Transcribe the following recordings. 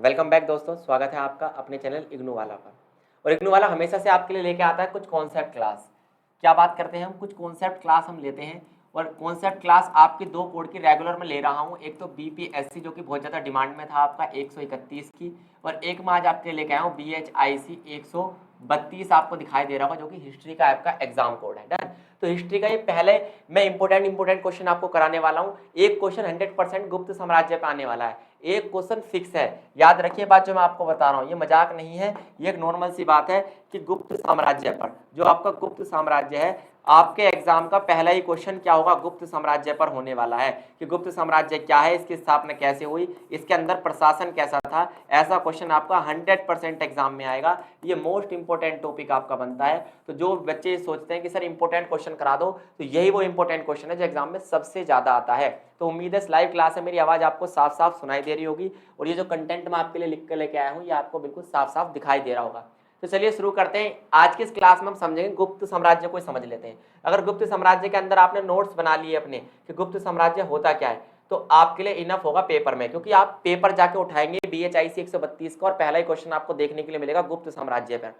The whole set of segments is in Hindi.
वेलकम बैक दोस्तों, स्वागत है आपका अपने चैनल इग्नू वाला पर। और इग्नू वाला हमेशा से आपके लिए लेके आता है कुछ कॉन्सेप्ट क्लास। क्या बात करते हैं हम, कुछ कॉन्सेप्ट क्लास हम लेते हैं। और कॉन्सेप्ट क्लास आपकी दो कोड की रेगुलर में ले रहा हूँ। एक तो बीपीएससी जो कि बहुत ज़्यादा डिमांड में था आपका 131 की, और एक मैं आज आपके लिए लेके आया हूँ BHIC 132 आपको दिखाई दे रहा होगा, जो कि हिस्ट्री का आपका एग्जाम कोड है। डन। तो हिस्ट्री का ये पहले मैं इंपोर्टेंट क्वेश्चन आपको कराने वाला हूँ। एक क्वेश्चन 100% गुप्त साम्राज्य पे आने वाला है, एक क्वेश्चन फिक्स है। याद रखिए बात जो मैं आपको बता रहा हूँ, ये मजाक नहीं है, ये एक नॉर्मल सी बात है कि गुप्त साम्राज्य पर जो आपका गुप्त साम्राज्य है, आपके एग्जाम का पहला ही क्वेश्चन क्या होगा, गुप्त साम्राज्य पर होने वाला है कि गुप्त साम्राज्य क्या है, इसकी स्थापना कैसे हुई, इसके अंदर प्रशासन कैसा था। ऐसा क्वेश्चन आपका 100% एग्जाम में आएगा। ये मोस्ट इंपोर्टेंट टॉपिक आपका बनता है। तो जो बच्चे सोचते हैं कि सर इंपोर्टेंट क्वेश्चन करा दो, तो यही वो इंपोर्टेंट क्वेश्चन है जो एग्जाम में सबसे ज्यादा आता है। तो उम्मीद है लाइव क्लास है, मेरी आवाज आपको साफ साफ सुनाई दे रही होगी, और ये जो कंटेंट मैं आपके लिए लिख कर लेके आया हूँ ये आपको बिल्कुल साफ साफ दिखाई दे रहा होगा। तो चलिए शुरू करते हैं। आज की इस क्लास में हम समझेंगे गुप्त साम्राज्य को समझ लेते हैं। अगर गुप्त साम्राज्य के अंदर आपने नोट्स बना लिए अपने कि गुप्त साम्राज्य होता क्या है, तो आपके लिए इनफ होगा पेपर में, क्योंकि आप पेपर जाके उठाएंगे BHIC 132 का और पहला ही क्वेश्चन आपको देखने के लिए मिलेगा गुप्त साम्राज्य पर।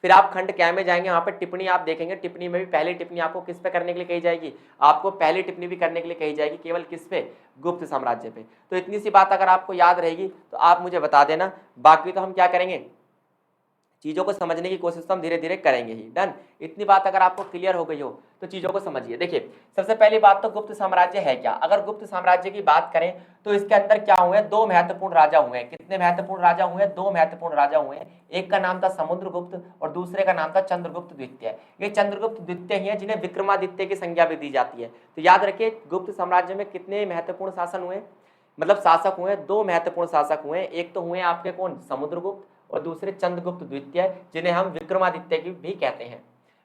फिर आप खंड क्या में जाएंगे, वहां पर टिप्पणी आप देखेंगे। टिप्पणी में भी पहली टिप्पणी आपको किस पे करने के लिए कही जाएगी, आपको पहली टिप्पणी भी करने के लिए कही जाएगी केवल किस पे, गुप्त साम्राज्य पे। तो इतनी सी बात अगर आपको याद रहेगी तो आप मुझे बता देना। बाकी तो हम क्या करेंगे, चीजों को समझने की कोशिश तो हम धीरे धीरे करेंगे ही। डन। इतनी बात अगर आपको क्लियर हो गई हो तो चीजों को समझिए। देखिए सबसे पहली बात तो गुप्त साम्राज्य है क्या। अगर गुप्त साम्राज्य की बात करें तो इसके अंदर क्या हुए, दो महत्वपूर्ण राजा हुए हैं। कितने महत्वपूर्ण राजा हुए हैं, दो महत्वपूर्ण राजा हुए हैं। एक का नाम था समुद्रगुप्त और दूसरे का नाम था चंद्रगुप्त द्वितीय। ये चंद्रगुप्त द्वितीय ही है जिन्हें विक्रमादित्य की संज्ञा भी दी जाती है। तो याद रखिए गुप्त साम्राज्य में कितने महत्वपूर्ण शासन हुए, मतलब शासक हुए, दो महत्वपूर्ण शासक हुए। एक तो हुए आपके कौन, समुद्रगुप्त, और दूसरे चंद्रगुप्त द्वितीय, जिन्हें हम विक्रमादित्य की भी कहते हैं।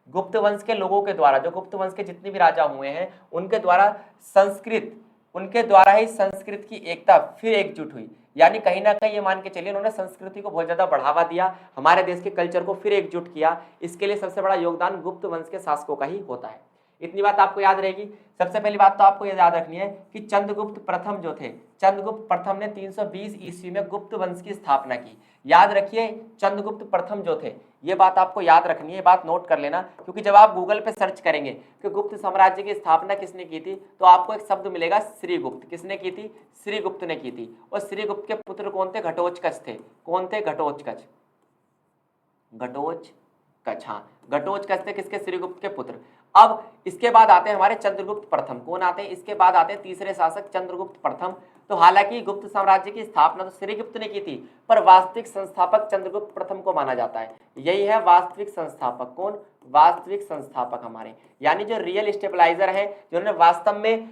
गुप्त वंश के लोगों के द्वारा, जो गुप्त वंश के जितने भी राजा हुए हैं उनके द्वारा संस्कृत, उनके द्वारा ही संस्कृत की एकता फिर एकजुट हुई। यानी कहीं ना कहीं ये मान के चलिए उन्होंने संस्कृति को बहुत ज्यादा बढ़ावा दिया, हमारे देश के कल्चर को फिर एकजुट किया। इसके लिए सबसे बड़ा योगदान गुप्त वंश के शासकों का ही होता है। इतनी बात आपको याद रहेगी। सबसे पहली बात तो आपको ये याद रखनी है कि चंद्रगुप्त प्रथम जो थे, चंद्रगुप्त प्रथम ने 320 ईस्वी में गुप्त वंश की स्थापना की। याद रखिए चंद्रगुप्त प्रथम जो थे, ये बात आपको याद रखनी है, बात नोट कर लेना, क्योंकि जब आप गूगल पे सर्च करेंगे कि गुप्त साम्राज्य की स्थापना किसने की थी, तो आपको एक शब्द मिलेगा श्रीगुप्त। किसने की थी, श्रीगुप्त ने की थी। और श्रीगुप्त के पुत्र कौन थे, घटोत्कच थे। कौन थे, घटोत्कच, घटोत्कच, हाँ घटोत्कच थे किसके, श्रीगुप्त के पुत्र। अब इसके बाद आते हैं हमारे चंद्रगुप्त प्रथम। कौन आते हैं, इसके बाद आते हैं तीसरे शासक चंद्रगुप्त प्रथम। तो हालांकि गुप्त साम्राज्य की स्थापना तो श्रीगुप्त ने की थी, पर वास्तविक संस्थापक चंद्रगुप्त प्रथम को माना जाता है। यही है वास्तविक संस्थापक। कौन, वास्तविक संस्थापक हमारे, यानी जो रियल स्टेबलाइजर है, जिन्होंने वास्तव में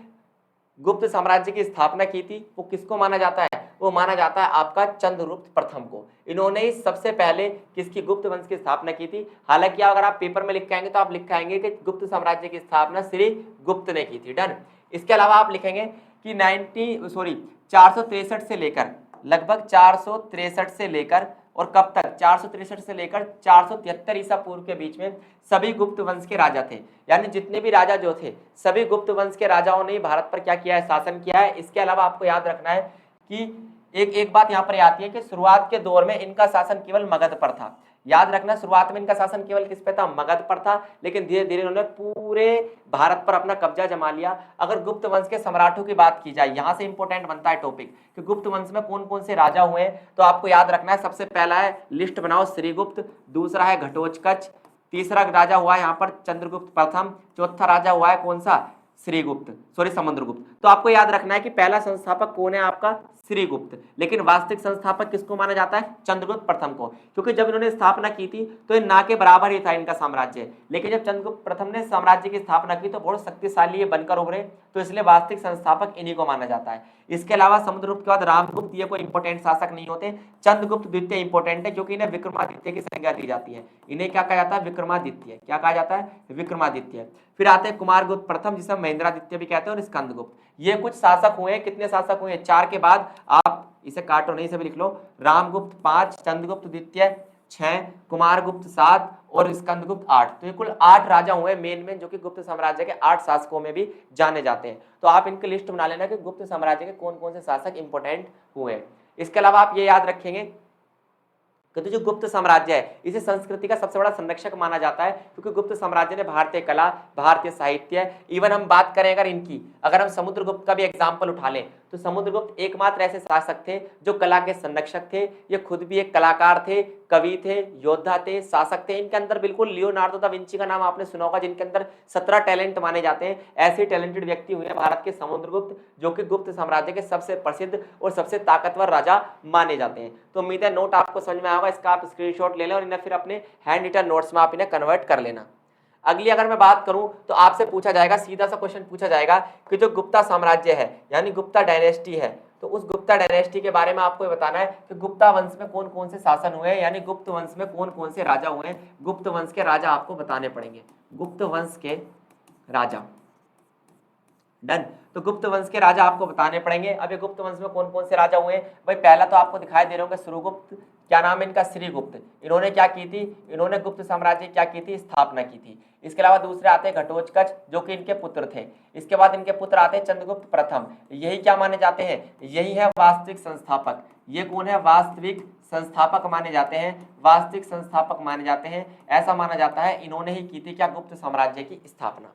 गुप्त साम्राज्य की स्थापना की थी, वो किसको माना जाता है, वो माना जाता है आपका चंद्रगुप्त प्रथम को। इन्होंने ही सबसे पहले किसकी, गुप्त वंश की स्थापना की थी। हालांकि अगर आप पेपर में लिख के आएंगे तो आप लिखाएंगे कि गुप्त साम्राज्य की स्थापना श्री गुप्त ने की थी। डन। इसके अलावा आप लिखेंगे कि 463 से लेकर, लगभग 463 से लेकर और कब तक, 463 से लेकर 473 ईसा पूर्व के बीच में सभी गुप्त वंश के राजा थे। यानी जितने भी राजा जो थे, सभी गुप्त वंश के राजाओं ने भारत पर क्या किया है, शासन किया है। इसके अलावा आपको याद रखना है कि एक बात यहां पर आती है कि शुरुआत के दौर में इनका शासन केवल मगध पर था। याद रखना शुरुआत में इनका शासन केवल किस पे था, मगध पर था, लेकिन धीरे धीरे उन्होंने पूरे भारत पर अपना कब्जा जमा लिया। अगर गुप्त वंश के सम्राटों की बात की जाए, यहां से इंपॉर्टेंट बनता है टॉपिक कि गुप्त वंश में कौन कौन से राजा हुए हैं, तो आपको याद रखना है सबसे पहला है, लिस्ट बनाओ, श्रीगुप्त, दूसरा है घटोत्कच, तीसरा राजा हुआ है यहाँ पर चंद्रगुप्त प्रथम, चौथा राजा हुआ है कौन सा, समुद्रगुप्त। तो आपको याद रखना है कि पहला संस्थापक कौन है आपका, श्रीगुप्त, लेकिन वास्तविक संस्थापक किसको माना जाता है, चंद्रगुप्त प्रथम को, क्योंकि जब इन्होंने स्थापना की थी तो ना के बराबर ही था इनका साम्राज्य। लेकिन जब चंद्रगुप्त प्रथम ने साम्राज्य की स्थापना की तो बहुत शक्तिशाली ये बनकर उभरे, तो इसलिए वास्तविक संस्थापक इन्हीं को माना जाता है। इसके अलावा समुद्रगुप्त के बाद रामगुप्त, ये कोई इंपोर्टेंट शासक नहीं होते। चंद्रगुप्त द्वितीय इंपोर्टेंट है, क्योंकि इन्हें विक्रमादित्य की संज्ञा दी जाती है। इन्हें क्या कहा जाता है, विक्रमादित्य। क्या कहा जाता है, विक्रमादित्य। फिर आते हैं कुमारगुप्त प्रथम, जिसे महेंद्रादित्य भी कहते हैं, और स्कंदगुप्त। ये कुछ शासक हुए। कितने शासक हुए, चार के बाद आप इसे काटो नहीं, से भी लिख लो, रामगुप्त 5, चंद्रगुप्त द्वितीय 6, कुमारगुप्त 7 और स्कंदगुप्त 8। तो ये कुल 8 राजा हुए मेन जो कि गुप्त साम्राज्य के 8 शासकों में भी जाने जाते हैं। तो आप इनकी लिस्ट बना लेना कि गुप्त साम्राज्य के कौन कौन से शासक इंपोर्टेंट हुए। इसके अलावा आप ये याद रखेंगे कि जो गुप्त साम्राज्य है इसे संस्कृति का सबसे बड़ा संरक्षक माना जाता है, क्योंकि गुप्त साम्राज्य ने भारतीय कला, भारतीय साहित्य, इवन हम बात करें अगर इनकी, अगर हम समुद्रगुप्त का भी एग्जाम्पल उठा लें तो समुद्रगुप्त एकमात्र ऐसे शासक थे जो कला के संरक्षक थे। ये खुद भी एक कलाकार थे, कवि थे, योद्धा थे, शासक थे। इनके अंदर बिल्कुल लियोनार्डो दा विंची का नाम आपने सुना होगा, जिनके अंदर 17 टैलेंट माने जाते हैं। ऐसे टैलेंटेड व्यक्ति हुए हैं भारत के समुद्रगुप्त, जो कि गुप्त साम्राज्य के सबसे प्रसिद्ध और सबसे ताकतवर राजा माने जाते हैं। तो उम्मीद है नोट आपको समझ में आएगा, इसका आप स्क्रीनशॉट ले लें और इन्हें फिर अपने हैंड रिटन नोट्स में आप इन्हें कन्वर्ट कर लेना। अगली अगर मैं बात करूं तो आपसे पूछा जाएगा, सीधा सा क्वेश्चन पूछा जाएगा कि जो गुप्ता साम्राज्य है यानी गुप्ता डायनेस्टी है, तो उस गुप्ता डायनेस्टी के बारे में आपको बताना है कि गुप्ता वंश में कौन कौन से शासन हुए हैं, यानी गुप्त वंश में कौन कौन से राजा हुए हैं। गुप्त वंश के राजा आपको बताने पड़ेंगे, गुप्त वंश के राजा। डन। तो गुप्त वंश के राजा आपको बताने पड़ेंगे। अब ये गुप्त वंश में कौन कौन से राजा हुए हैं भाई, पहला तो आपको दिखाई दे रहा होगा श्रीगुप्त, क्या नाम है इनका, श्रीगुप्त। इन्होंने क्या की थी, इन्होंने गुप्त साम्राज्य क्या की थी, स्थापना की थी। इसके अलावा दूसरे आते हैं घटोत्कच, जो कि इनके पुत्र थे। इसके बाद इनके पुत्र आते हैं चंद्रगुप्त प्रथम, यही क्या माने जाते हैं, यही है वास्तविक संस्थापक। ये कौन है, वास्तविक संस्थापक माने जाते हैं, वास्तविक संस्थापक माने जाते हैं। ऐसा माना जाता है इन्होंने ही की थी क्या, गुप्त साम्राज्य की स्थापना।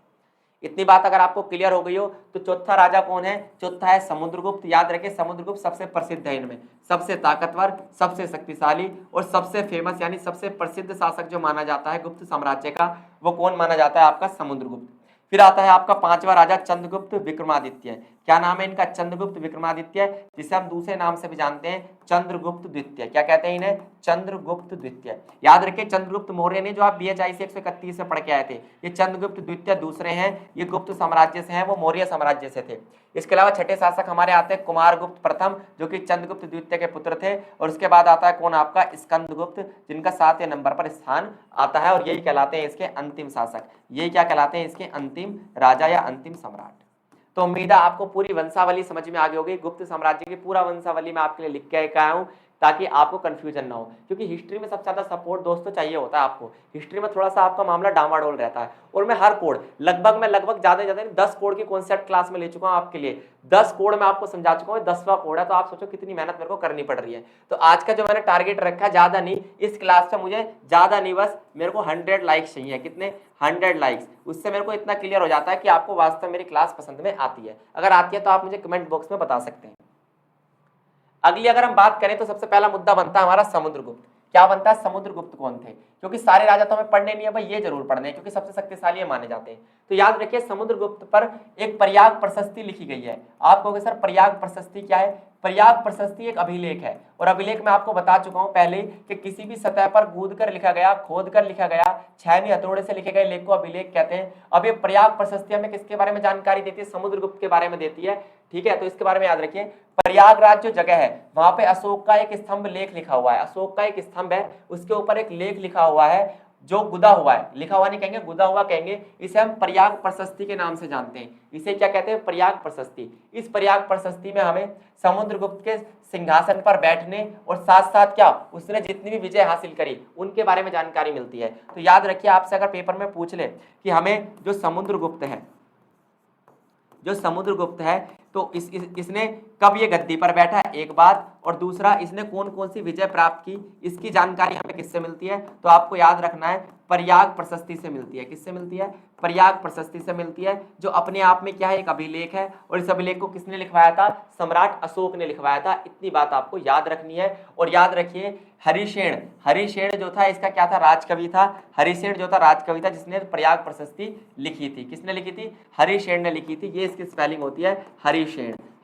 इतनी बात अगर आपको क्लियर हो गई हो तो चौथा राजा कौन है, चौथा है समुद्रगुप्त। याद रखें समुद्रगुप्त सबसे प्रसिद्ध है, इनमें सबसे ताकतवर, सबसे शक्तिशाली और सबसे फेमस यानी सबसे प्रसिद्ध शासक जो माना जाता है गुप्त साम्राज्य का, वो कौन माना जाता है, आपका समुद्रगुप्त। फिर आता है आपका पांचवा राजा चंद्रगुप्त विक्रमादित्य। क्या नाम है इनका, चंद्रगुप्त विक्रमादित्य, जिसे हम दूसरे नाम से भी जानते हैं चंद्रगुप्त द्वितीय। क्या कहते हैं इन्हें, चंद्रगुप्त द्वितीय। याद रखिए चंद्रगुप्त मौर्य ने जो आप BHIC 131 से पढ़ के आए थे, ये चंद्रगुप्त द्वितीय दूसरे हैं, ये गुप्त साम्राज्य से हैं, वो मौर्य साम्राज्य से थे। इसके अलावा छठे शासक हमारे आते हैं कुमारगुप्त प्रथम, जो कि चंद्रगुप्त द्वितीय के पुत्र थे। और उसके बाद आता है कौन, आपका स्कंदगुप्त, जिनका 7वें नंबर पर स्थान आता है, और यही कहलाते हैं इसके अंतिम शासक। यही क्या कहलाते हैं, इसके अंतिम राजा या अंतिम सम्राट। तो उम्मीद है आपको पूरी वंशावली समझ में आ गई होगी। गुप्त साम्राज्य की पूरा वंशावली मैं आपके लिए लिख के आया हूं ताकि आपको कंफ्यूजन ना हो, क्योंकि हिस्ट्री में सबसे ज्यादा सपोर्ट दोस्तों चाहिए होता है आपको। हिस्ट्री में थोड़ा सा आपका मामला डामाडोल रहता है, और मैं हर कोड लगभग ज्यादा 10 कोड की कॉन्सेप्ट क्लास में ले चुका हूं आपके लिए। 10 कोड मैं आपको समझा चुका हूं, 10वां कोड है, तो आप सोचो कितनी मेहनत मेरे को करनी पड़ रही है। तो आज का जो मैंने टारगेट रखा है, ज्यादा नहीं, इस क्लास में मुझे ज्यादा नहीं, बस मेरे को 100 लाइक्स चाहिए। कितने, 100 लाइक्स। उससे मेरे को इतना क्लियर हो जाता है कि आपको वास्तव में मेरी क्लास पसंद में आती है। अगर आती है तो आप मुझे कमेंट बॉक्स में बता सकते हैं। अगली अगर हम बात करें तो सबसे पहला मुद्दा बनता है हमारा समुद्रगुप्त। क्या बनता है, समुद्रगुप्त कौन थे, क्योंकि सारे राजा तो हमें पढ़ने नहीं है भाई, ये जरूर पढ़ने हैं क्योंकि सबसे शक्तिशाली माने जाते हैं। तो याद रखिए समुद्रगुप्त पर एक प्रयाग प्रशस्ति लिखी गई है। आप कहोगे सर प्रयाग प्रशस्ति क्या है, प्रयाग प्रशस्ति एक अभिलेख है, और अभिलेख में आपको बता चुका हूं पहले कि किसी भी सतह पर कूद कर लिखा गया, खोद कर लिखा गया, 6वीं हथौड़े से लिखे गए लेख को अभिलेख कहते हैं। अब ये प्रयाग प्रशस्ति हमें किसके बारे में जानकारी देती है, समुद्रगुप्त के बारे में देती है। ठीक है, तो इसके बारे में याद रखिए। प्रयागराज जो जगह है वहां पे अशोक का एक स्तंभ लेख लिखा हुआ है, अशोक का एक स्तंभ है, उसके ऊपर एक लेख लिखा हुआ है जो गुदा हुआ है, लिखा हुआ नहीं कहेंगे, गुदा हुआ कहेंगे। इसे हम प्रयाग प्रशस्ति के नाम से जानते हैं। इसे क्या कहते हैं, प्रयाग प्रशस्ति। इस प्रयाग प्रशस्ति में हमें समुद्रगुप्त के सिंहासन पर बैठने और साथ साथ क्या उसने जितनी भी विजय हासिल करी उनके बारे में जानकारी मिलती है। तो याद रखिए आपसे अगर पेपर में पूछ ले कि हमें जो समुद्रगुप्त है तो इसने कब ये गद्दी पर बैठा है एक बात, और दूसरा इसने कौन कौन सी विजय प्राप्त की, इसकी जानकारी हमें किससे मिलती है, तो आपको याद रखना है प्रयाग प्रशस्ति से मिलती है। किससे मिलती है, प्रयाग प्रशस्ति से मिलती है, जो अपने आप में क्या है, एक अभिलेख है, और इस अभिलेख को किसने लिखवाया था, सम्राट अशोक ने लिखवाया था। इतनी बात आपको याद रखनी है। और याद रखिए हरिशेन जो था इसका क्या था, राजकवि था। हरिशेन जो था राजकवि था जिसने प्रयाग प्रशस्ति लिखी थी। किसने लिखी थी, हरिशेन ने लिखी थी। ये इसकी स्पेलिंग होती है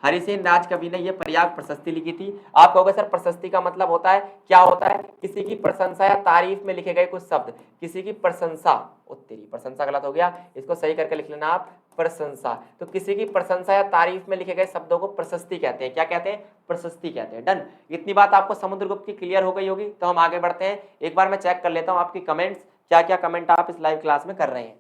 हरिशेन राजकवि ने ये प्रयाग प्रशस्ति लिखी थी। आप कहोगे सर प्रशस्ति का मतलब होता है क्या, होता है किसी की प्रशंसा या तारीफ में लिखे गए कुछ शब्द, किसी की प्रशंसा, तेरी प्रशंसा गलत हो गया, इसको सही करके लिख लेना आप, प्रशंसा। तो किसी की प्रशंसा या तारीफ में लिखे गए शब्दों को प्रशस्ति कहते हैं। क्या कहते हैं, प्रशस्ति कहते हैं। डन। इतनी बात आपको समुद्रगुप्त की क्लियर हो गई होगी। तो हम आगे बढ़ते हैं। एक बार मैं चेक कर लेता हूं आपकी कमेंट्स, क्या क्या कमेंट आप इस लाइव क्लास में कर रहे हैं।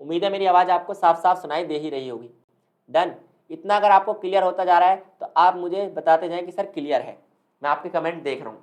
उम्मीद है मेरी आवाज आपको साफ साफ सुनाई दे ही रही होगी। डन। इतना अगर आपको क्लियर होता जा रहा है तो आप मुझे बताते जाएं कि सर क्लियर है। मैं आपके कमेंट देख रहा हूं।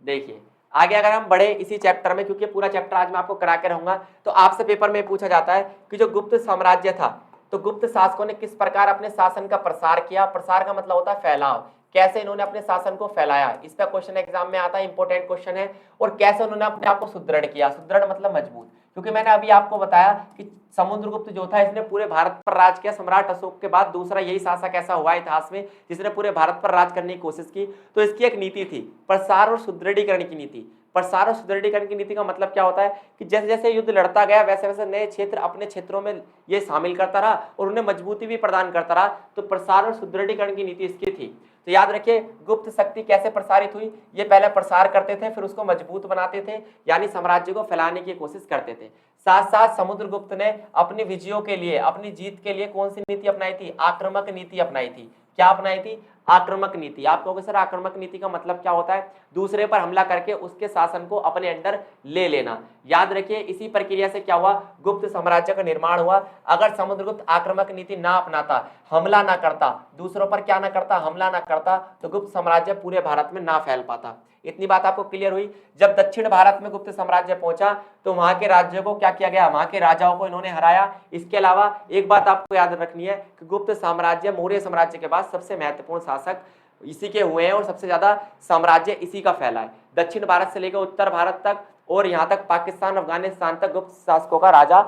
देखिए आगे अगर हम बढ़े इसी चैप्टर में, क्योंकि पूरा चैप्टर आज मैं आपको करा के रहूंगा, तो आपसे पेपर में पूछा जाता है कि जो गुप्त साम्राज्य था तो गुप्त शासकों ने किस प्रकार अपने शासन का प्रसार किया। प्रसार का मतलब होता है फैलाव, कैसे इन्होंने अपने शासन को फैलाया, इसका क्वेश्चन एग्जाम में आता है, इंपॉर्टेंट क्वेश्चन है। और कैसे उन्होंने अपने आप को सुदृढ़ किया, सुदृढ़ मतलब मजबूत, क्योंकि मैंने अभी आपको बताया कि समुद्रगुप्त जो था इसने पूरे भारत पर राज किया। सम्राट अशोक के बाद दूसरा यही शासक ऐसा हुआ इतिहास में जिसने पूरे भारत पर राज करने की कोशिश की। तो इसकी एक नीति थी प्रसार और सुदृढ़ीकरण की नीति। प्रसार और सुदृढ़ीकरण की नीति का मतलब क्या होता है कि जैसे जैसे युद्ध लड़ता गया वैसे वैसे नए क्षेत्र अपने क्षेत्रों में ये शामिल करता रहा और उन्हें मजबूती भी प्रदान करता रहा। तो प्रसार और सुदृढ़ीकरण की नीति इसकी थी। तो याद रखिए गुप्त शक्ति कैसे प्रसारित हुई, ये पहले प्रसार करते थे फिर उसको मजबूत बनाते थे, यानी साम्राज्य को फैलाने की कोशिश करते थे। साथ साथ समुद्रगुप्त ने अपनी विजयों के लिए, अपनी जीत के लिए कौन सी नीति अपनाई थी, आक्रामक नीति अपनाई थी। क्या अपनाई थी, आक्रामक नीति। आप कहोगे सर आक्रामक नीति का मतलब क्या होता है, दूसरे पर हमला करके उसके शासन को अपने अंडर ले लेना। याद रखिए इसी प्रक्रिया से क्या हुआ, गुप्त साम्राज्य का निर्माण हुआ। अगर समुद्रगुप्त आक्रामक नीति ना अपनाता, हमला ना करता, दूसरों पर क्या ना करता, हमला ना करता, तो गुप्त साम्राज्य पूरे भारत में ना फैल पाता। इतनी बात आपको क्लियर हुई। जब दक्षिण भारत में गुप्त साम्राज्य पहुंचा तो वहां के राज्यों को क्या किया गया, वहां के राजाओं को इन्होंने हराया। इसके अलावा एक बात आपको याद रखनी है कि गुप्त साम्राज्य मौर्य साम्राज्य के बाद सबसे महत्वपूर्ण शासक इसी के हुए हैं और सबसे ज्यादा साम्राज्य इसी का फैला है। दक्षिण भारत से लेकर उत्तर भारत तक और यहाँ तक पाकिस्तान अफगानिस्तान तक गुप्त शासकों का राजा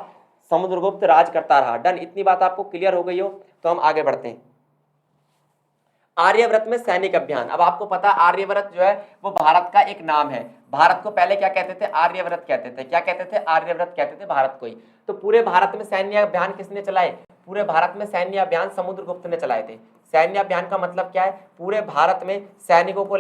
समुद्रगुप्त राज करता रहा। डन, इतनी बात आपको क्लियर हो गई हो तो हम आगे बढ़ते हैं। आर्यव्रत में सैनिक अभियान। अब आपको पता आर्यव्रत जो है वो भारत का एक नाम है। भारत को पहले क्या कहते थे, आर्यव्रत कहते थे। क्या कहते थे, आर्यव्रत कहते थे भारत को ही। तो पूरे भारत में सैन्य अभियान किसने चलाए, पूरे भारत में सैन्य अभियान समुद्रगुप्त ने चलाए थे। सैन्य अभियान का मतलब क्या है, पूरे भारत में सैनिकों को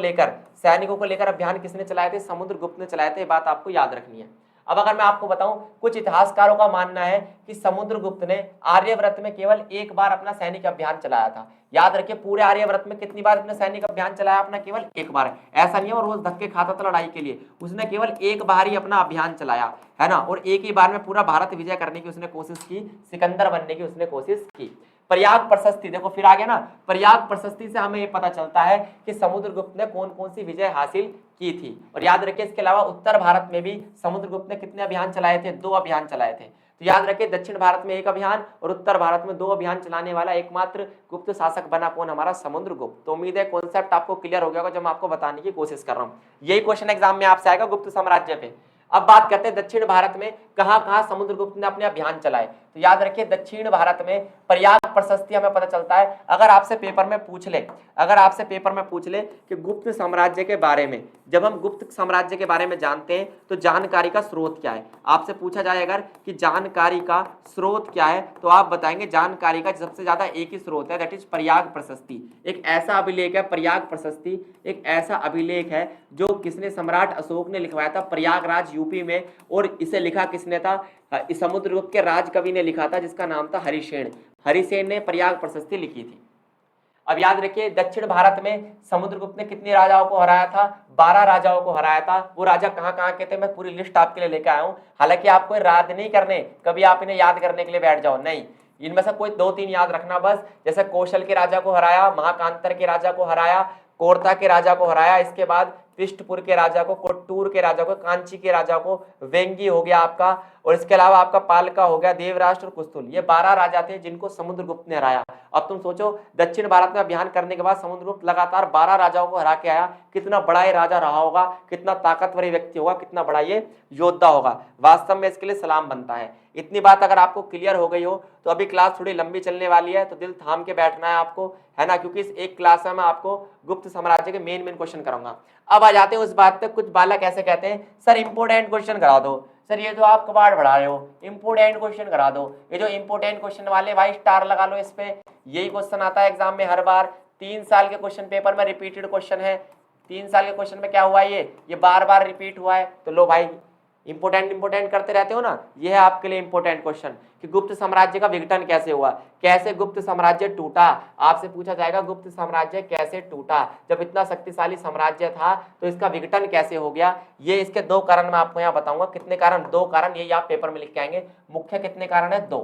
लेकर अभियान किसने चलाए थे, समुद्रगुप्त ने चलाए थे। ये बात आपको याद रखनी है। अब अगर मैं आपको बताऊं, कुछ इतिहासकारों का मानना है कि समुद्रगुप्त ने आर्यव्रत में केवल एक बार अपना सैनिक अभियान चलाया था। याद रखिए पूरे आर्यव्रत में कितनी बार अपने सैनिक अभियान चलाया अपना, केवल एक बार। ऐसा नहीं है वो रोज धक्के खाता था लड़ाई के लिए, उसने केवल एक बार ही अपना अभियान चलाया है ना। और एक ही बार में पूरा भारत विजय करने की उसने कोशिश की, सिकंदर बनने की उसने कोशिश की। प्रयाग प्रशस्ति, देखो फिर आ गया ना, प्रयाग प्रशस्ति से हमें ये पता चलता है कि समुद्रगुप्त ने कौन कौन सी विजय हासिल की थी। और याद रखिए इसके अलावा उत्तर भारत में भी समुद्रगुप्त ने कितने अभियान चलाए थे, 2 अभियान चलाए थे। तो याद रखिए दक्षिण भारत में 1 अभियान और उत्तर भारत में 2 अभियान चलाने वाला एकमात्र गुप्त शासक बना कौन, हमारा समुद्रगुप्त। तो उम्मीद है कॉन्सेप्ट आपको क्लियर हो गया होगा जो मैं आपको बताने की कोशिश कर रहा हूँ। यही क्वेश्चन एग्जाम में आपसे आएगा गुप्त साम्राज्य पे। अब बात करते हैं दक्षिण भारत में कहां कहां समुद्रगुप्त ने अपने अभियान चलाए। तो याद रखिए दक्षिण भारत में प्रयाग प्रशस्ति हमें पता चलता है। अगर आपसे पेपर में पूछ ले कि गुप्त साम्राज्य के बारे में, जब हम गुप्त साम्राज्य के बारे में जानते हैं तो जानकारी का स्रोत क्या है, आपसे पूछा जाए अगर कि जानकारी का स्रोत क्या है, तो आप बताएंगे जानकारी का सबसे ज्यादा एक ही स्रोत है, दैट इज प्रयाग प्रशस्ति। एक ऐसा अभिलेख है प्रयाग प्रशस्ति, एक ऐसा अभिलेख है जो किसने, सम्राट अशोक ने लिखवाया था प्रयागराज यूपी में। और इसे लिखा किसने था, समुद्रगुप्त के राजकवि ने लिखा था जिसका नाम था हरिसेन। हरिसेन ने प्रयाग प्रशस्ति लिखी थी। अब याद रखिए दक्षिण भारत में समुद्रगुप्त ने कितने राजाओं को हराया था, 12 राजाओं को हराया था। वो राजा कहां कहां के थे मैं पूरी लिस्ट आपके लिए लेकर आया हूं। हालांकि आपको याद नहीं करने, कभी आप इन्हें याद करने के लिए बैठ जाओ, नहीं, इनमें से कोई 2-3 याद रखना बस। जैसे कौशल के राजा को हराया, महाकांतर के राजा को हराया, कोरता के राजा को हराया, इसके बाद पृष्ठपुर के राजा को, कोट्टूर के राजा को, कांची के राजा को, वेंगी हो गया आपका, और इसके अलावा आपका पालका हो गया, देवराष्ट्र और कुस्तुल। ये 12 राजा थे जिनको समुद्रगुप्त ने हराया। अब तुम सोचो दक्षिण भारत में अभियान करने के बाद समुद्रगुप्त लगातार 12 राजाओं को हरा के आया, कितना बड़ा ये राजा रहा होगा, कितना ताकतवर व्यक्ति होगा, कितना बड़ा ये योद्धा होगा। वास्तव में इसके लिए सलाम बनता है। इतनी बात अगर आपको क्लियर हो गई हो तो अभी क्लास थोड़ी लंबी चलने वाली है, तो दिल थाम के बैठना है आपको, है ना, क्योंकि इस एक क्लास में मैं आपको गुप्त साम्राज्य के मेन क्वेश्चन कराऊंगा। अब आ जाते हैं उस बात पे, कुछ बालक ऐसे कहते हैं सर इंपोर्टेंट क्वेश्चन करा दो, सर ये तो आप कबाड़ बढ़ा रहे हो, इंपोर्टेंट क्वेश्चन करा दो। ये जो इंपोर्टेंट क्वेश्चन वाले भाई स्टार लगा लो इस पे, यही क्वेश्चन आता है एग्जाम में हर बार। 3 साल के क्वेश्चन पेपर में रिपीटेड क्वेश्चन है। 3 साल के क्वेश्चन में क्या हुआ, ये बार बार रिपीट हुआ है। तो लो भाई इंपोर्टेंट करते रहते हो ना, ये है आपके लिए इंपोर्टेंट क्वेश्चन कि गुप्त साम्राज्य का विघटन कैसे हुआ, कैसे गुप्त साम्राज्य टूटा। आपसे पूछा जाएगा गुप्त साम्राज्य कैसे टूटा, जब इतना शक्तिशाली साम्राज्य था तो इसका विघटन कैसे हो गया। ये इसके 2 कारण मैं आपको यहाँ बताऊंगा। कितने कारण, 2 कारण, ये आप पेपर में लिख के आएंगे। मुख्य कितने कारण है, 2।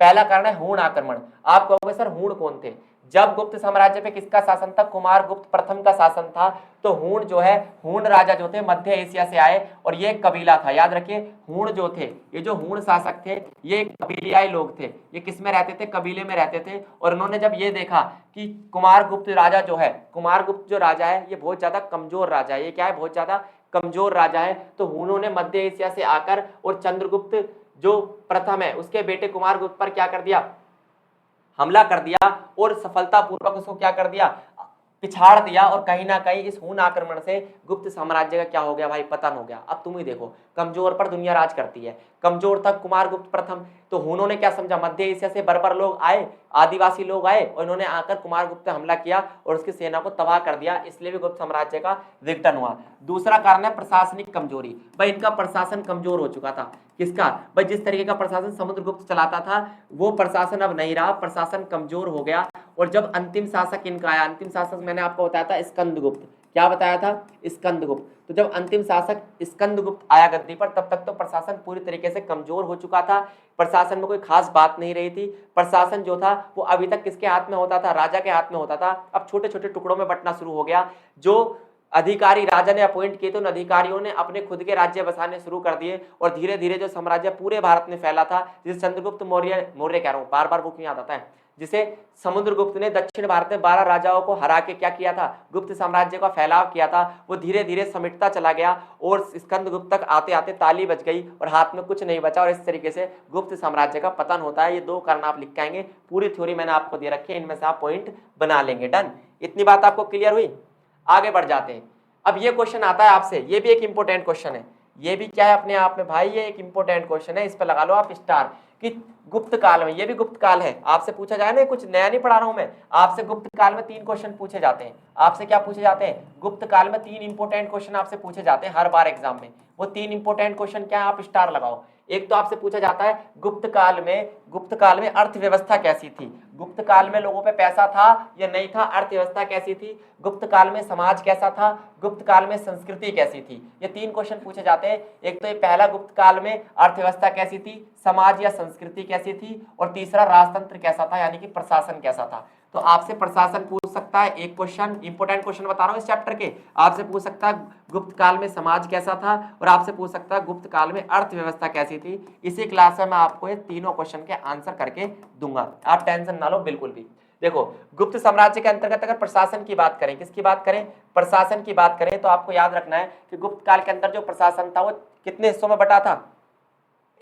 पहला कारण है हूण आक्रमण। आप कहोगे सर हूण कौन थे, जब गुप्त साम्राज्य पे किसका शासन था, कुमार गुप्त प्रथम का शासन था। तो हूण जो है, हूण राजा जो थे मध्य एशिया से आए और ये एक कबीला था। याद रखिए हूण जो थे, ये जो हूण शासक थे ये एक कबीलियाई लोग थे। ये किस में रहते थे, कबीले में रहते थे। और उन्होंने जब ये देखा कि कुमार गुप्त राजा जो है, कुमार गुप्त जो राजा है ये बहुत ज्यादा कमजोर राजा है, ये क्या है, बहुत ज्यादा कमजोर राजा है। तो हूणों ने मध्य एशिया से आकर और चंद्रगुप्त जो प्रथम है उसके बेटे कुमार गुप्त पर क्या कर दिया, हमला कर दिया और सफलतापूर्वक उसको क्या कर दिया, पिछाड़ दिया। और कहीं ना कहीं इस हूण आक्रमण से गुप्त साम्राज्य का क्या हो गया भाई, पतन हो गया। अब तुम ही देखो, कमजोर पर दुनिया राज करती है। कमजोर था कुमार गुप्त प्रथम, तो हूणों ने क्या समझा, मध्य एशिया से बर्बर लोग आए, आदिवासी लोग आए और इन्होंने आकर कुमार गुप्त पे हमला किया और उसकी सेना को तबाह कर दिया, इसलिए भी गुप्त साम्राज्य का विघटन हुआ। दूसरा कारण है प्रशासनिक कमजोरी। भाई इनका प्रशासन कमजोर हो चुका था। किसका भाई, जिस तरीके का प्रशासन समुद्रगुप्त चलाता था वो प्रशासन अब नहीं रहा, प्रशासन कमजोर हो गया। और जब अंतिम शासक इनका आया, अंतिम शासक मैंने आपको बताया था स्कंदगुप्त, क्या बताया था, स्कंदगुप्त। तो जब अंतिम शासक स्कंदगुप्त आया गद्दी पर, तब तक तो प्रशासन पूरी तरीके से कमजोर हो चुका था। प्रशासन में कोई खास बात नहीं रही थी। प्रशासन जो था वो अभी तक किसके हाथ में होता था, राजा के हाथ में होता था। अब छोटे छोटे टुकड़ों में बंटना शुरू हो गया। जो अधिकारी राजा ने अपॉइंट किए थे उन अधिकारियों ने अपने खुद के राज्य बसाने शुरू कर दिए और धीरे धीरे जो साम्राज्य पूरे भारत में फैला था, जिसे चंद्रगुप्त मौर्य, मौर्य कह रहा हूं, बार बार बुक में याद आता है, जिसे समुद्रगुप्त ने दक्षिण भारत में 12 राजाओं को हरा के क्या किया था, गुप्त साम्राज्य का फैलाव किया था, वो धीरे धीरे समिटता चला गया और स्कंदगुप्त तक आते आते ताली बज गई और हाथ में कुछ नहीं बचा और इस तरीके से गुप्त साम्राज्य का पतन होता है। ये 2 कारण आप लिख के आएंगे, पूरी थ्योरी मैंने आपको दे रखी है, इनमें से आप पॉइंट बना लेंगे। डन, इतनी बात आपको क्लियर हुई। आगे बढ़ जाते हैं। अब ये क्वेश्चन आता है आपसे, ये भी एक इंपॉर्टेंट क्वेश्चन है, ये भी क्या है अपने आप में भाई, ये एक इंपॉर्टेंट क्वेश्चन है, इस पर लगा लो आप स्टार। कि गुप्त काल में, ये भी गुप्त काल है, आपसे पूछा जाए ना, कुछ नया नहीं पढ़ा रहा हूं मैं, आपसे गुप्त काल में 3 क्वेश्चन पूछे जाते हैं। आपसे क्या पूछे जाते हैं, गुप्त काल में 3 इंपॉर्टेंट क्वेश्चन आपसे पूछे जाते हैं हर बार एग्जाम में। वो 3 इंपॉर्टेंट क्वेश्चन क्या है, आप स्टार लगाओ। एक तो आपसे पूछा जाता है गुप्त काल में अर्थव्यवस्था कैसी थी, गुप्त काल में लोगों पे पैसा था या नहीं था, अर्थव्यवस्था कैसी थी, गुप्त काल में समाज कैसा था, गुप्त काल में संस्कृति कैसी थी। ये 3 क्वेश्चन पूछे जाते हैं। एक तो ये पहला, गुप्त काल में अर्थव्यवस्था कैसी थी, समाज या संस्कृति कैसी थी, और तीसरा राजतंत्र कैसा था, यानी कि प्रशासन कैसा था। तो आपसे प्रशासन पूछ सकता है एक क्वेश्चन, इंपॉर्टेंट क्वेश्चन बता रहा हूं इस चैप्टर के, आपसे पूछ सकता है गुप्त काल में समाज कैसा था, और आपसे पूछ सकता है गुप्त काल में अर्थव्यवस्था कैसी थी। इसी क्लास में मैं आपको ये तीनों क्वेश्चन के आंसर करके दूंगा, आप टेंशन ना लो बिल्कुल भी। देखो, गुप्त साम्राज्य के अंतर्गत अगर प्रशासन की बात करें, किसकी बात करें, प्रशासन की बात करें, तो आपको याद रखना है कि गुप्त काल के अंदर जो प्रशासन था वो कितने हिस्सों में बटा था,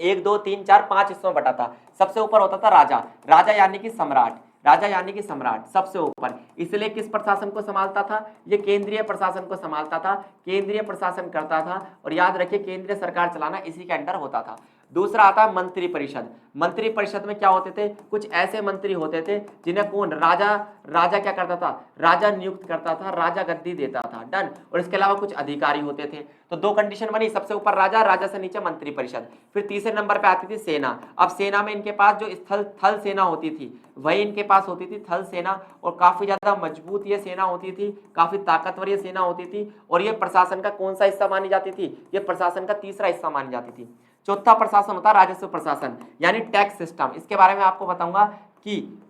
1 2 3 4 5 हिस्सों में बटा था। सबसे ऊपर होता था राजा, राजा यानी कि सम्राट, राजा यानी कि सम्राट सबसे ऊपर। इसलिए किस प्रशासन को संभालता था, ये केंद्रीय प्रशासन को संभालता था, केंद्रीय प्रशासन करता था। और याद रखिए केंद्रीय सरकार चलाना इसी के अंडर होता था। दूसरा आता है मंत्री परिषद। मंत्री परिषद में क्या होते थे, कुछ ऐसे मंत्री होते थे जिन्हें कौन, राजा क्या करता था, राजा नियुक्त करता था, राजा गद्दी देता था। डन। और इसके अलावा कुछ अधिकारी होते थे। तो 2 कंडीशन बनी, सबसे ऊपर राजा, राजा से नीचे मंत्री परिषद। फिर तीसरे नंबर पे आती थी सेना। अब सेना में इनके पास जो थल सेना होती थी वही इनके पास होती थी थल सेना, और काफी ज्यादा मजबूत ये सेना होती थी, काफी ताकतवर ये सेना होती थी। और ये प्रशासन का कौन सा हिस्सा मानी जाती थी, ये प्रशासन का तीसरा हिस्सा मानी जाती थी। चौथा प्रशासन होता है राजस्व प्रशासन, यानी टैक्स सिस्टम। इसके बारे में आपको बताऊंगा कि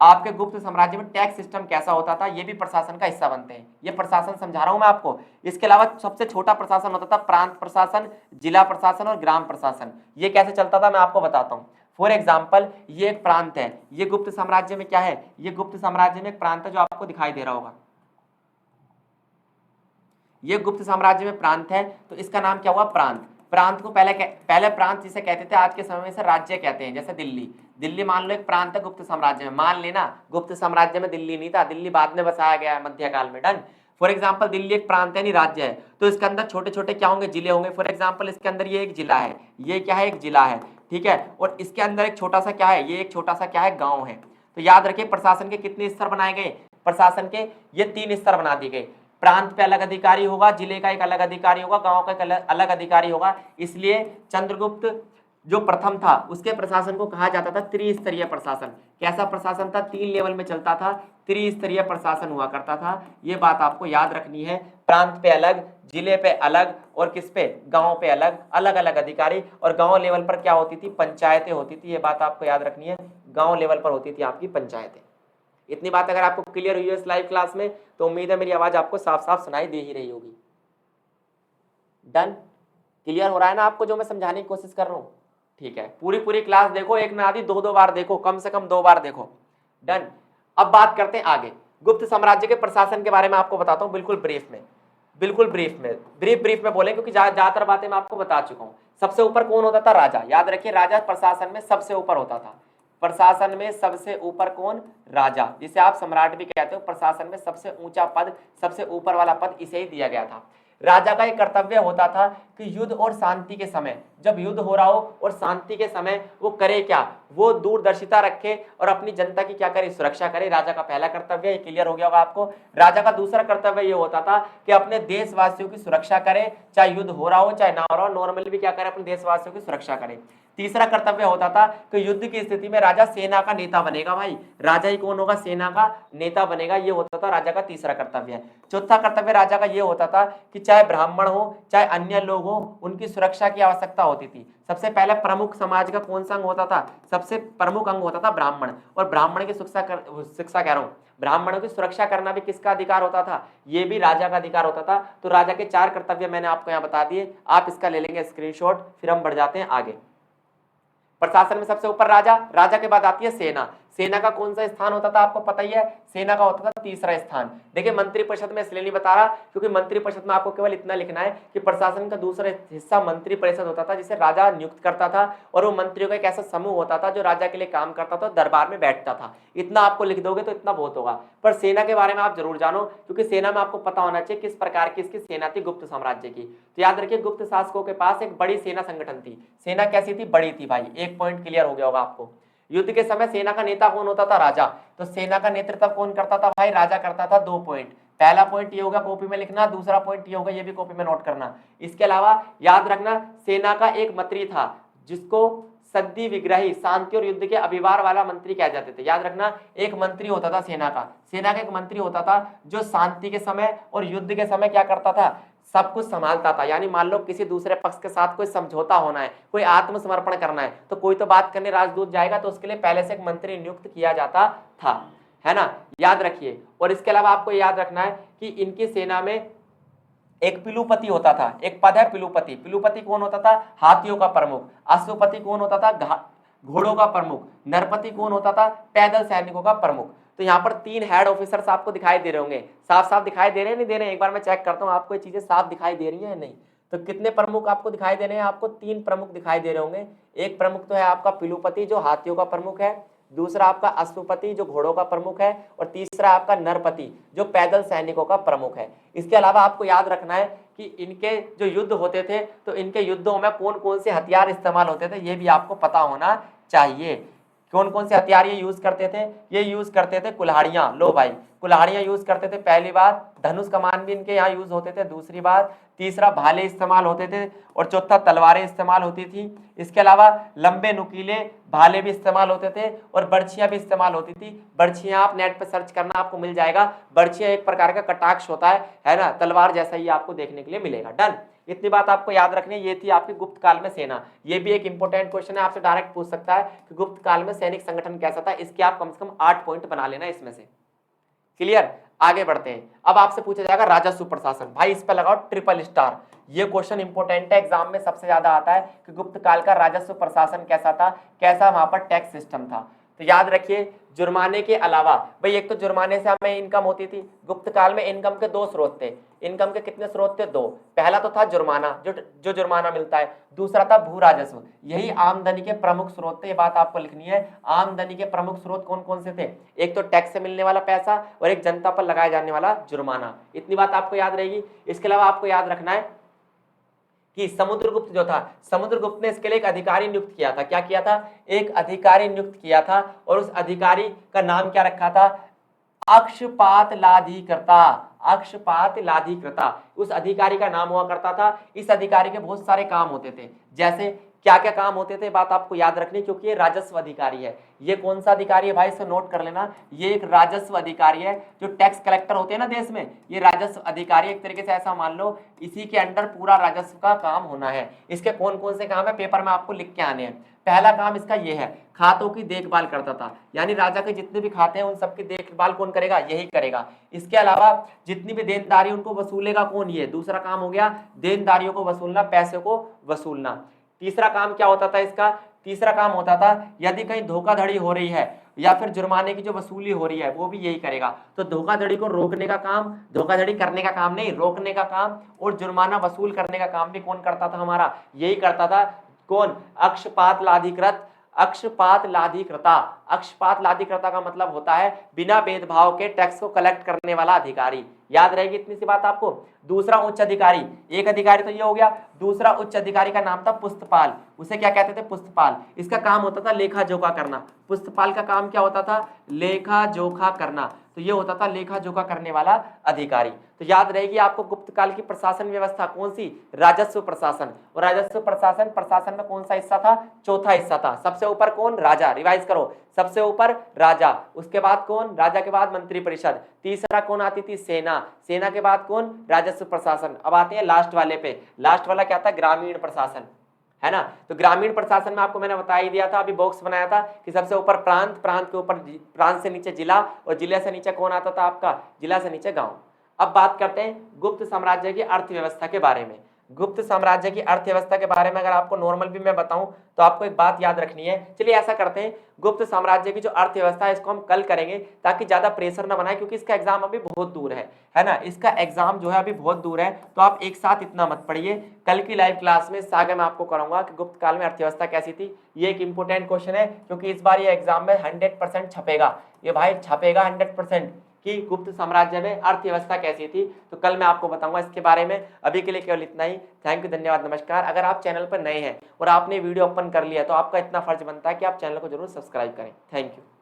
आपके गुप्त साम्राज्य में टैक्स सिस्टम कैसा होता था, ये भी प्रशासन का हिस्सा बनते हैं। ये प्रशासन समझा रहा हूं मैं आपको। इसके अलावा सबसे छोटा प्रशासन होता था प्रांत प्रशासन, जिला प्रशासन और ग्राम प्रशासन। ये कैसे चलता था मैं आपको बताता हूं। फॉर एग्जाम्पल, ये एक प्रांत है, ये गुप्त साम्राज्य में क्या है, ये गुप्त साम्राज्य में एक प्रांत है जो आपको दिखाई दे रहा होगा, ये गुप्त साम्राज्य में प्रांत है। तो इसका नाम क्या हुआ, प्रांत। प्रांत को पहले प्रांत जिसे कहते थे, आज के समय में से राज्य कहते हैं। जैसे दिल्ली मान लो एक प्रांत है गुप्त साम्राज्य में, मान लेना गुप्त साम्राज्य में दिल्ली नहीं था, दिल्ली बाद में बसाया गया है मध्यकाल में। डन। फॉर एग्जाम्पल, दिल्ली एक प्रांत है नहीं राज्य है, तो इसके अंदर छोटे छोटे क्या होंगे, जिले होंगे। फॉर एग्जाम्पल, इसके अंदर ये एक जिला है, ये क्या है, एक जिला है, ठीक है। और इसके अंदर एक छोटा सा क्या है, ये एक छोटा सा क्या है, गाँव है। तो याद रखिए प्रशासन के कितने स्तर बनाए गए, प्रशासन के ये 3 स्तर बना दिए गए। प्रांत पे अलग अधिकारी होगा, जिले का एक अलग अधिकारी होगा, गांव का एक अलग अधिकारी होगा। इसलिए चंद्रगुप्त जो प्रथम था उसके प्रशासन को कहा जाता था त्रिस्तरीय प्रशासन। कैसा प्रशासन था, 3 लेवल में चलता था, त्रिस्तरीय प्रशासन हुआ करता था। ये बात आपको याद रखनी है। प्रांत पे अलग, जिले पे अलग, और किस पे, गांव पे अलग, अलग अलग अधिकारी। और गांव लेवल पर क्या होती थी, पंचायतें होती थी। ये बात आपको याद रखनी है, गांव लेवल पर होती थी आपकी पंचायतें। इतनी बात अगर आपको क्लियर हुई है इस लाइव क्लास में तो उम्मीद है मेरी आवाज आपको साफ साफ सुनाई दे ही रही होगी। डन, क्लियर हो रहा है ना आपको जो मैं समझाने की कोशिश कर रहा हूं? ठीक है, पूरी क्लास देखो, एक ना आधी 2 बार देखो, कम से कम 2 बार देखो। डन। अब बात करते हैं आगे, गुप्त साम्राज्य के प्रशासन के बारे में आपको बताता हूं बिल्कुल ब्रीफ में, ब्रीफ में बोले, क्योंकि ज्यादातर बातें मैं आपको बता चुका हूं। सबसे ऊपर कौन होता था? राजा। याद रखिए, राजा प्रशासन में सबसे ऊपर होता था। प्रशासन में सबसे ऊपर कौन? राजा, जिसे आप सम्राट भी कहते हो। प्रशासन में सबसे ऊंचा पद, सबसे ऊपर वाला पद इसे ही दिया गया था। राजा का एक कर्तव्य होता था कि युद्ध और शांति के समय, जब युद्ध हो रहा हो और शांति के समय वो करे क्या? वो दूरदर्शिता रखे और अपनी जनता की क्या करे? सुरक्षा करे। राजा का पहला कर्तव्य, ये क्लियर हो गया होगा आपको। राजा का दूसरा कर्तव्य ये होता था कि अपने देशवासियों की सुरक्षा करे, चाहे युद्ध हो रहा हो चाहे ना हो रहा हो, नॉर्मली भी क्या करे? अपने देशवासियों की सुरक्षा करे। तीसरा कर्तव्य होता था कि युद्ध की स्थिति में राजा सेना का नेता बनेगा। भाई राजा ही कौन होगा? सेना का नेता बनेगा। ये होता था राजा का तीसरा कर्तव्य। चौथा कर्तव्य राजा का ये होता था कि चाहे ब्राह्मण हो चाहे अन्य लोग हो, उनकी सुरक्षा की आवश्यकता होती थी। सबसे पहले प्रमुख समाज का कौन सा अंग होता था? सबसे प्रमुख अंग होता था ब्राह्मण। और ब्राह्मण की शिक्षा कह रहा हूं, ब्राह्मणों की सुरक्षा करना भी किसका अधिकार होता था? ये भी राजा का अधिकार होता था। तो राजा के 4 कर्तव्य मैंने आपको यहाँ बता दिए, आप इसका ले लेंगे स्क्रीनशॉट। फिर हम बढ़ जाते हैं आगे। प्रशासन में सबसे ऊपर राजा, राजा के बाद आती है सेना। सेना का कौन सा स्थान होता था? आपको पता ही है, सेना का होता था तीसरा स्थान। देखिए मंत्रिपरिषद में इसलिए नहीं बता रहा क्योंकि मंत्रिपरिषद में आपको केवल इतना लिखना है कि प्रशासन का दूसरा हिस्सा मंत्रिपरिषद होता था, जिसे राजा नियुक्त करता था। और वो मंत्रियों का एक ऐसा समूह होता था जो राजा के लिए काम करता था, दरबार में बैठता था। इतना आपको लिख दोगे तो इतना बहुत होगा। पर सेना के बारे में आप जरूर जानो, क्योंकि सेना में आपको पता होना चाहिए किस प्रकार की इसकी सेना थी गुप्त साम्राज्य की। तो याद रखिए, गुप्त शासकों के पास एक बड़ी सेना संगठन थी। सेना कैसी थी? बड़ी थी भाई। एक पॉइंट क्लियर हो गया होगा आपको। युद्ध के समय सेना का नेता कौन होता था? राजा। तो सेना का नेतृत्व कौन करता था? भाई राजा करता था। 2 पॉइंट, पहला पॉइंट ये होगा कॉपी में लिखना, दूसरा पॉइंट ये होगा, ये भी कॉपी में नोट करना। इसके अलावा याद रखना, सेना का एक मंत्री था जिसको सद्धि विग्रही, शांति और युद्ध के अभिवार वाला मंत्री कह जाते थे। याद रखना, एक मंत्री होता था सेना का एक मंत्री होता था जो शांति के समय और युद्ध के समय क्या करता था? सब कुछ संभालता था। यानी मान लो किसी दूसरे पक्ष के साथ कोई समझौता होना है, कोई आत्मसमर्पण करना है, तो कोई तो बात करने राजदूत जाएगा, तो उसके लिए पहले से एक मंत्री नियुक्त किया जाता था, है ना? याद रखिए। और इसके अलावा आपको याद रखना है कि इनकी सेना में एक पिलुपति होता था, एक पद है पिलुपति। पिलुपति कौन होता था? हाथियों का प्रमुख। अश्वपति कौन होता था? घोड़ों का प्रमुख। नरपति कौन होता था? पैदल सैनिकों का प्रमुख। तो यहाँ पर 3 हेड ऑफिसर्स आपको दिखाई दे रहे होंगे। साफ साफ दिखाई दे रहे हैं, नहीं दे रहे हैं? एक बार मैं चेक करता हूँ आपको ये चीजें साफ दिखाई दे रही है या नहीं। तो कितने प्रमुख आपको दिखाई दे रहे हैं? आपको 3 प्रमुख दिखाई दे रहे होंगे। एक प्रमुख तो है आपका पिलुपति जो हाथियों का प्रमुख है, दूसरा आपका अश्वपति जो घोड़ों का प्रमुख है, और तीसरा आपका नरपति जो पैदल सैनिकों का प्रमुख है। इसके अलावा आपको याद रखना है कि इनके जो युद्ध होते थे तो इनके युद्धों में कौन कौन से हथियार इस्तेमाल होते थे, ये भी आपको पता होना चाहिए। कौन कौन से हथियार ये यूज करते थे? ये यूज करते थे कुल्हाड़ियां। लो भाई, कुल्हाड़ियां यूज करते थे पहली बार। धनुष कमान भी इनके यहाँ यूज होते थे दूसरी बार। तीसरा भाले इस्तेमाल होते थे, और चौथा तलवारें इस्तेमाल होती थी। इसके अलावा लंबे नुकीले भाले भी इस्तेमाल होते थे, और बर्छियां भी इस्तेमाल होती थी। बर्छियां आप नेट पर सर्च करना, आपको मिल जाएगा। बर्छियां एक प्रकार का कटाक्ष होता है ना? तलवार जैसा ही आपको देखने के लिए मिलेगा। डन, इतनी बात आपको याद रखनी है। ये थी आपकी गुप्त काल में सेना। ये भी एक इंपॉर्टेंट क्वेश्चन है, आपसे डायरेक्ट पूछ सकता है कि गुप्त काल में सैनिक संगठन कैसा था। इसके आप कम से कम 8 पॉइंट बना लेना इसमें से। क्लियर? आगे बढ़ते हैं। अब आपसे पूछा जाएगा राजस्व प्रशासन। भाई इस पर लगाओ ट्रिपल स्टार। ये क्वेश्चन इंपॉर्टेंट है, एग्जाम में सबसे ज्यादा आता है कि गुप्त काल का राजस्व प्रशासन कैसा था, कैसा वहां पर टैक्स सिस्टम था। तो याद रखिए, जुर्माने के अलावा भाई, एक तो जुर्माने से हमें इनकम होती थी। गुप्त काल में इनकम के 2 स्रोत थे। इनकम के कितने स्रोत थे? 2। पहला तो था जुर्माना, जो जुर्माना मिलता है। दूसरा था भू राजस्व। यही आमदनी के प्रमुख स्रोत थे। ये बात आपको लिखनी है। आमदनी के प्रमुख स्रोत कौन कौन से थे? एक तो टैक्स से मिलने वाला पैसा, और एक जनता पर लगाया जाने वाला जुर्माना। इतनी बात आपको याद रहेगी। इसके अलावा आपको याद रखना है कि समुद्रगुप्त जो था, समुद्रगुप्त ने इसके लिए एक अधिकारी नियुक्त किया था। क्या किया था? एक अधिकारी नियुक्त किया था, और उस अधिकारी का नाम क्या रखा था? अक्षपात लाधिकृता। अक्षपात लाधिकृता उस अधिकारी का नाम हुआ करता था। इस अधिकारी के बहुत सारे काम होते थे, जैसे क्या क्या काम होते थे, बात आपको याद रखनी, क्योंकि ये राजस्व अधिकारी है। ये कौन सा अधिकारी है भाई, इसे नोट कर लेना, ये एक राजस्व अधिकारी है। जो टैक्स कलेक्टर होते हैं ना देश में, ये राजस्व अधिकारी, एक तरीके से ऐसा मान लो इसी के अंडर पूरा राजस्व का काम होना है। इसके कौन कौन से काम है पेपर में आपको लिख के आने हैं। पहला काम इसका ये है, खातों की देखभाल करता था, यानी राजा के जितने भी खाते हैं उन सबकी देखभाल कौन करेगा, यही करेगा। इसके अलावा जितनी भी देनदारी उनको वसूलेगा कौन, ये दूसरा काम हो गया, देनदारियों को वसूलना, पैसे को वसूलना। तीसरा काम क्या होता था इसका, तीसरा काम होता था यदि कहीं धोखाधड़ी हो रही है या फिर जुर्माने की जो वसूली हो रही है वो भी यही करेगा। तो धोखाधड़ी को रोकने का काम, धोखाधड़ी करने का काम नहीं, रोकने का काम, और जुर्माना वसूल करने का काम भी कौन करता था, हमारा यही करता था। कौन, अक्षपात लाधिकृत, अक्षपात लाधिकृता। अक्षपात लाधिकृता का मतलब होता है बिना भेदभाव के टैक्स को कलेक्ट करने वाला अधिकारी। याद रहेगी इतनी सी बात आपको। दूसरा उच्च अधिकारी, एक अधिकारी तो ये हो गया, दूसरा उच्च अधिकारी का नाम था पुस्तपाल। उसे क्या कहते थे, पुस्तपाल। इसका काम होता था लेखा जोखा करना। पुस्तपाल का काम क्या होता था, लेखा जोखा करना। तो ये होता था लेखा जोखा करने वाला अधिकारी। तो याद रहेगी आपको गुप्त काल की प्रशासन व्यवस्था कौन सी, राजस्व प्रशासन। और राजस्व प्रशासन, प्रशासन में कौन सा हिस्सा था, चौथा हिस्सा था। सबसे ऊपर कौन, राजा, रिवाइज करो, सबसे ऊपर राजा, उसके बाद कौन, राजा के बाद मंत्री परिषद, तीसरा कौन आती थी, सेना, सेना के बाद कौन, राजस्व प्रशासन। अब आते हैं लास्ट वाले पे, लास्ट वाला क्या था, ग्रामीण प्रशासन, है ना। तो ग्रामीण प्रशासन में आपको मैंने बता ही दिया था, अभी बॉक्स बनाया था कि सबसे ऊपर प्रांत, प्रांत के ऊपर, प्रांत से नीचे जिला, और जिले से नीचे कौन आता था आपका, जिला से नीचे गांव। अब बात करते हैं गुप्त साम्राज्य की अर्थव्यवस्था के बारे में। गुप्त साम्राज्य की अर्थव्यवस्था के बारे में अगर आपको नॉर्मल भी मैं बताऊं तो आपको एक बात याद रखनी है। चलिए ऐसा करते हैं, गुप्त साम्राज्य की जो अर्थव्यवस्था है इसको हम कल करेंगे ताकि ज्यादा प्रेशर ना बनाए, क्योंकि इसका एग्जाम अभी बहुत दूर है ना। इसका एग्जाम जो है अभी बहुत दूर है, तो आप एक साथ इतना मत पढ़िए। कल की लाइव क्लास में आगे मैं आपको कराऊंगा कि गुप्त काल में अर्थव्यवस्था कैसी थी। ये एक इंपॉर्टेंट क्वेश्चन है, क्योंकि इस बार ये एग्जाम में 100% छपेगा, ये भाई छपेगा 100% कि गुप्त साम्राज्य में अर्थव्यवस्था कैसी थी। तो कल मैं आपको बताऊंगा इसके बारे में। अभी के लिए केवल इतना ही। थैंक यू, धन्यवाद, नमस्कार। अगर आप चैनल पर नए हैं और आपने वीडियो ओपन कर लिया तो आपका इतना फर्ज बनता है कि आप चैनल को जरूर सब्सक्राइब करें। Thank you.